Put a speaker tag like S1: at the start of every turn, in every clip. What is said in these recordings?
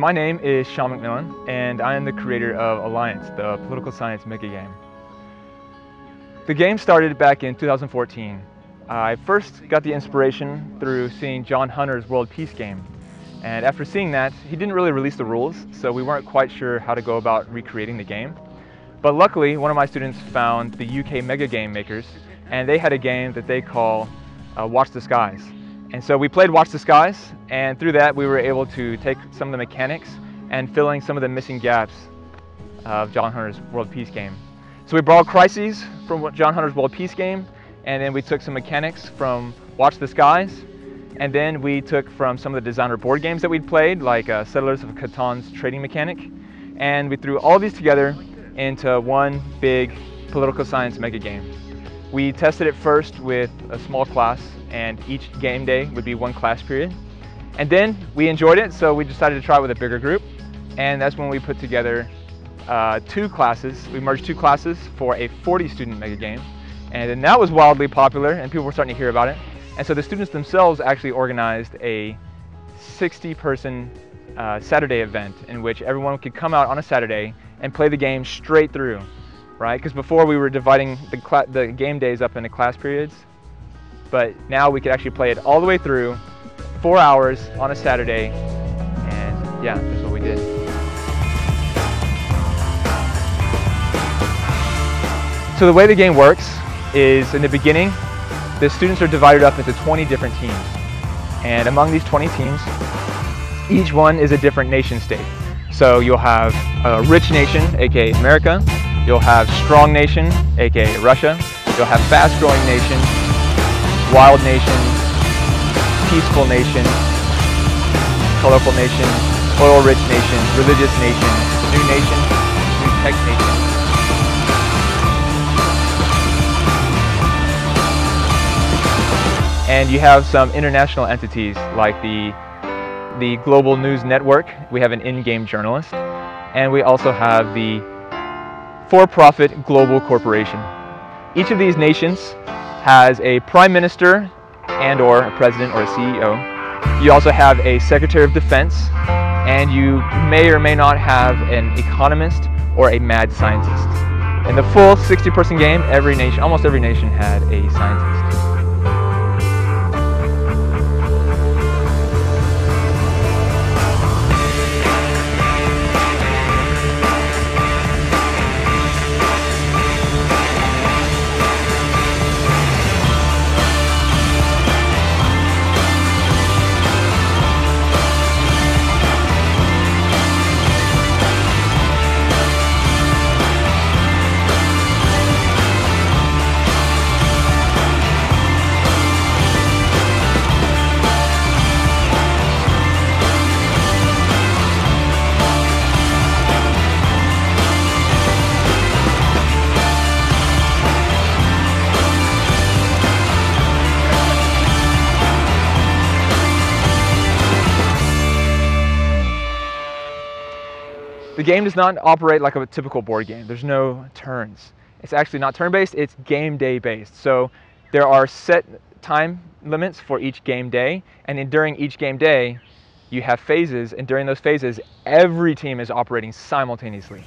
S1: my name is Sean McMillan, and I am the creator of Alliance, the political science Megagame. The game started back in 2014. I first got the inspiration through seeing John Hunter's World Peace game. And after seeing that, he didn't really release the rules, so we weren't quite sure how to go about recreating the game. But luckily, one of my students found the UK Megagame makers, and they had a game that they call Watch the Skies. And so we played Watch the Skies, and through that we were able to take some of the mechanics and fill in some of the missing gaps of John Hunter's World Peace game. So we borrowed crises from John Hunter's World Peace game, and then we took some mechanics from Watch the Skies, and then we took from some of the designer board games that we'd played, like Settlers of Catan's trading mechanic, and we threw all these together into one big political science mega game. We tested it first with a small class, and each game day would be one class period. And then we enjoyed it, so we decided to try it with a bigger group, and that's when we put together two classes. We merged two classes for a 40-student mega game, and then that was wildly popular, and people were starting to hear about it. And so the students themselves actually organized a 60-person Saturday event in which everyone could come out on a Saturday and play the game straight through, right? Because before we were dividing the game days up into class periods, but now we could actually play it all the way through, 4 hours on a Saturday, and yeah, that's what we did. So the way the game works is, in the beginning, the students are divided up into 20 different teams. And among these 20 teams, each one is a different nation state. So you'll have a rich nation, aka America. You'll have strong nation, aka Russia. You'll have fast-growing nation, wild nation, peaceful nation, colorful nation, oil-rich nation, religious nation, new tech nation. And you have some international entities like the Global News Network. We have an in-game journalist, and we also have the for-profit global corporation. Each of these nations has a prime minister and/or a president or a CEO. You also have a secretary of defense, and you may or may not have an economist or a mad scientist. In the full 60-person game, almost every nation had a scientist. The game does not operate like a typical board game. There's no turns. It's actually not turn-based, it's game day based. So there are set time limits for each game day, and during each game day, you have phases, and during those phases, every team is operating simultaneously.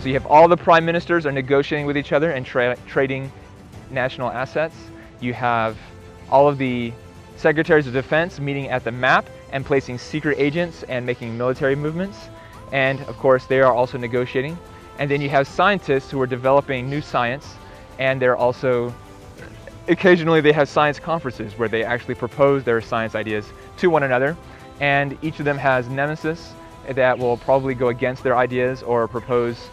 S1: So you have all the prime ministers are negotiating with each other and trading national assets. You have all of the secretaries of defense meeting at the map and placing secret agents and making military movements. And of course, they are also negotiating. And then you have scientists who are developing new science, and they're also, occasionally they have science conferences where they actually propose their science ideas to one another. And each of them has nemesis that will probably go against their ideas or propose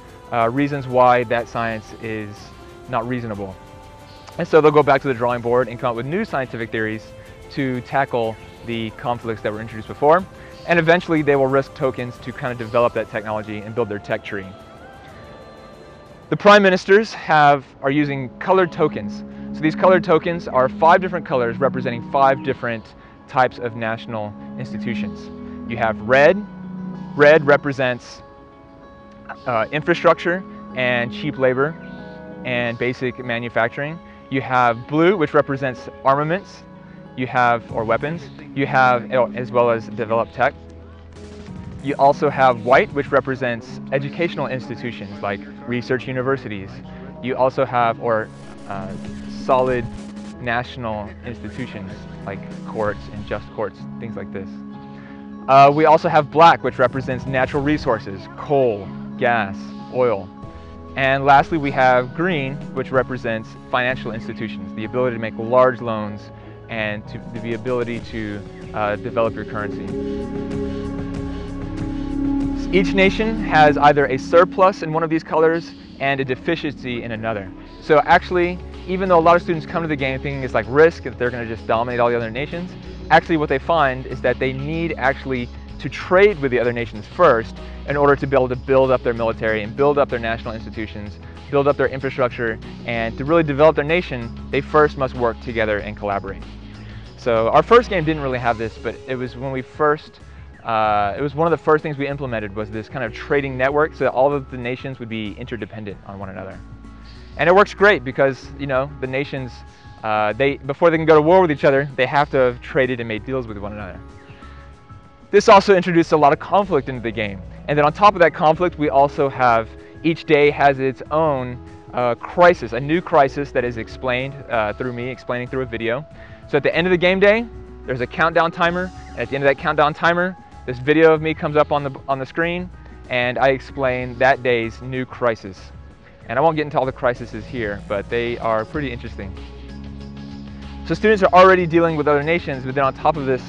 S1: reasons why that science is not reasonable. And so they'll go back to the drawing board and come up with new scientific theories to tackle the conflicts that were introduced before, and eventually they will risk tokens to kind of develop that technology and build their tech tree. The prime ministers are using colored tokens. So these colored tokens are 5 different colors representing 5 different types of national institutions. You have red. Red represents infrastructure and cheap labor and basic manufacturing. You have blue, which represents armaments. you have, or weapons, you have, as well as developed tech. You also have white, which represents educational institutions like research universities. You also have, solid national institutions like courts and just courts, things like this. We also have black, which represents natural resources, coal, gas, oil. And lastly, we have green, which represents financial institutions, the ability to make large loans and the ability to develop your currency. Each nation has either a surplus in one of these colors and a deficiency in another. So actually, even though a lot of students come to the game thinking it's like Risk, that they're going to just dominate all the other nations, actually what they find is that they need actually to trade with the other nations first in order to be able to build up their military and build up their national institutions, build up their infrastructure, and to really develop their nation, they first must work together and collaborate. So our first game didn't really have this, but it was when we first it was one of the first things we implemented, was this kind of trading network so that all of the nations would be interdependent on one another. And it works great because, you know, the nations, before they can go to war with each other, they have to have traded and made deals with one another. This also introduced a lot of conflict into the game. And then on top of that conflict, we also have, each day has its own crisis, a new crisis that is explained through me, explaining through a video. So at the end of the game day, there's a countdown timer. And at the end of that countdown timer, this video of me comes up on the screen, and I explain that day's new crisis. And I won't get into all the crises here, but they are pretty interesting. So students are already dealing with other nations, but then on top of this,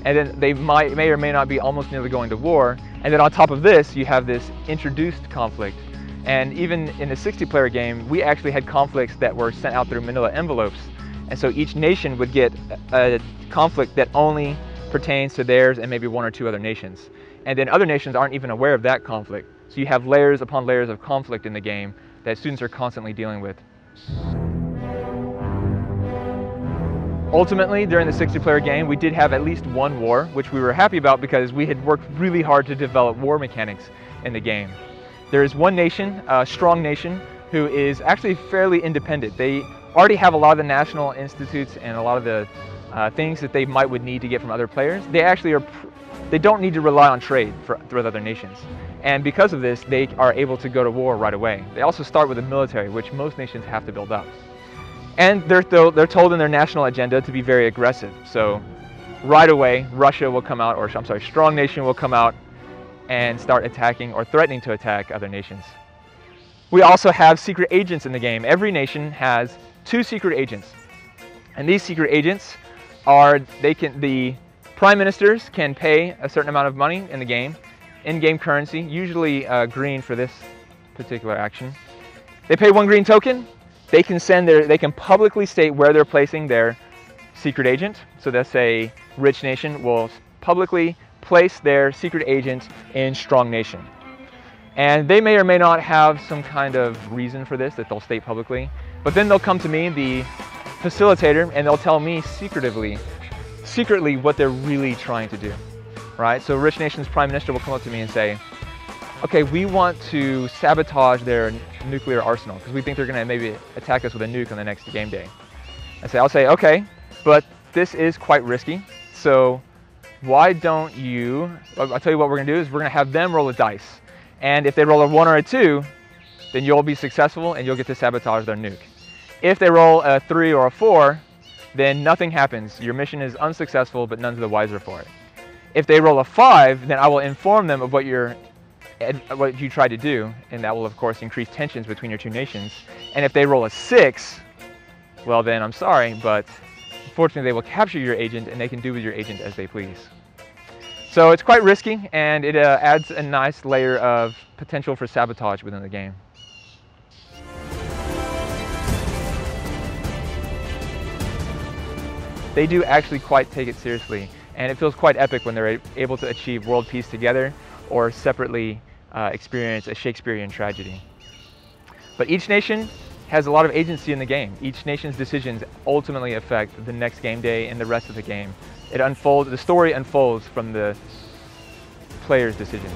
S1: and then they may or may not be almost nearly going to war, and then on top of this, you have this introduced conflict. And even in a 60-player game, we actually had conflicts that were sent out through manila envelopes. And so each nation would get a conflict that only pertains to theirs and maybe one or two other nations. And then other nations aren't even aware of that conflict. So you have layers upon layers of conflict in the game that students are constantly dealing with. Ultimately, during the 60-player game, we did have at least one war, which we were happy about because we had worked really hard to develop war mechanics in the game. There is one nation, a strong nation, who is actually fairly independent. They already have a lot of the national institutes and a lot of the things that they would need to get from other players. They actually they don't need to rely on trade with other nations. And because of this, they are able to go to war right away. They also start with a military, which most nations have to build up. And they're told in their national agenda to be very aggressive. So right away, Russia will come out, or I'm sorry, strong nation will come out and start attacking or threatening to attack other nations. We also have secret agents in the game. Every nation has 2 secret agents. And these secret agents are, the prime ministers can pay a certain amount of money in the game, in-game currency, usually green for this particular action. They pay 1 green token. They can publicly state where they're placing their secret agent. So let's say rich nation will publicly place their secret agent in strong nation. And they may or may not have some kind of reason for this that they'll state publicly. But then they'll come to me, the facilitator, and they'll tell me secretly what they're really trying to do, right? So rich nation's prime minister will come up to me and say, okay, we want to sabotage their nuclear arsenal because we think they're going to maybe attack us with a nuke on the next game day. I'll say, okay, but this is quite risky, so why don't you, I'll tell you what we're going to do is we're going to have them roll a dice. And if they roll a 1 or a 2, then you'll be successful and you'll get to sabotage their nuke. If they roll a 3 or a 4, then nothing happens. Your mission is unsuccessful, but none the wiser for it. If they roll a 5, then I will inform them of what you tried to do, and that will of course increase tensions between your 2 nations. And if they roll a 6, well then I'm sorry, but unfortunately they will capture your agent and they can do with your agent as they please. So it's quite risky, and it adds a nice layer of potential for sabotage within the game. They do actually quite take it seriously, and it feels quite epic when they're able to achieve world peace together or separately experience a Shakespearean tragedy. But each nation has a lot of agency in the game. Each nation's decisions ultimately affect the next game day and the rest of the game. The story unfolds from the players' decisions.